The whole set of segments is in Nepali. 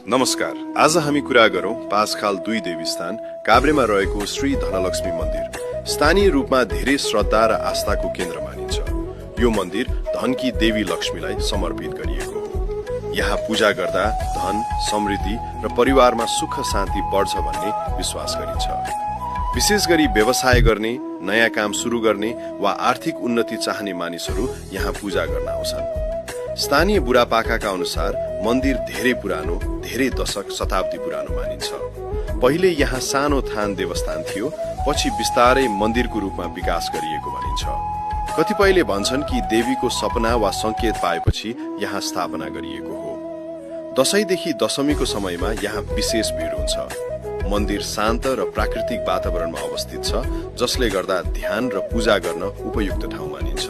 नमस्कार, आज हामी कुरा गरौं पाँचखाल 2 देवीस्थान काभ्रेमा रहेको श्री धनलक्ष्मी मन्दिर। स्थानीय रूपमा धेरै श्रद्धा र आस्थाको केन्द्र मानिन्छ। यो मन्दिर धनकी देवी लक्ष्मीलाई समर्पित गरिएको हो। यहाँ पूजा गर्दा धन, समृद्धि र परिवारमा सुख शान्ति बढ्छ भन्ने विश्वास गरिन्छ। विशेष गरी व्यवसाय गर्ने, नयाँ काम सुरु गर्ने वा आर्थिक उन्नति चाहने मानिसहरू यहाँ पूजा गर्न आउँछन्। स्थानीय बुढापाकाका अनुसार मन्दिर धेरै पुरानो, धेरै दशक शताब्दी पुरानो मानिन्छ। पहिले यहाँ सानो थान देवस्थान थियो, पछि बिस्तारै मन्दिरको रूपमा विकास गरिएको भनिन्छ। कतिपयले भन्छन् कि देवीको सपना वा संकेत पाएपछि यहाँ स्थापना गरिएको हो। दशैंदेखि दशमीको समयमा यहाँ विशेष भिड हुन्छ। मन्दिर शान्त र प्राकृतिक वातावरणमा अवस्थित छ, जसले गर्दा ध्यान र पूजा गर्न उपयुक्त ठाउँ मानिन्छ।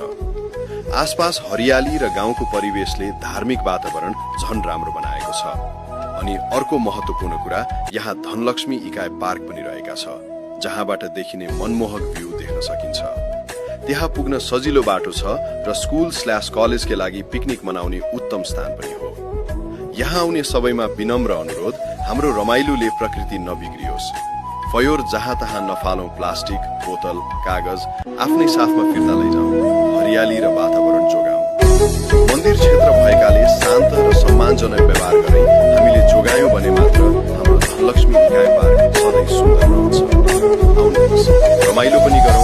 आसपास हरियाली र गाउँको परिवेशले धार्मिक वातावरण झन राम्रो बनाएको छ। अनि अर्को महत्त्वपूर्ण कुरा, यहाँ धनलक्ष्मी इकाइ पार्क पनि रहेका छ, जहाँबाट देखिने मनमोहक भ्यू देख्न सकिन्छ। त्यहाँ पुग्न सजिलो बाटो छ र स्कुल/कलेजका लागि पिकनिक मनाउने उत्तम स्थान पनि हो। यहाँ आउने सबैमा विनम्र अनुरोध, हाम्रो रमाइलोले प्रकृति नबिग्रियोस्। फयोर जहाँ तहाँ नफालौं प्लास्टिक, बोतल, कागज, आफ्नै साथमा फिर्ता लैजाउँ। हरियाली र वातावरण जोगाउँ। मन्दिर क्षेत्र भएकाले शान्त र सम्मानजनक व्यवहार गरे हामीले जोगायौं भने मात्र हाम्रो धनलक्ष्मी इकाइ पार्क सधैँ सुन्दर रहन्छ। आउनुहोस्, रमाइलो पनि गरौँ।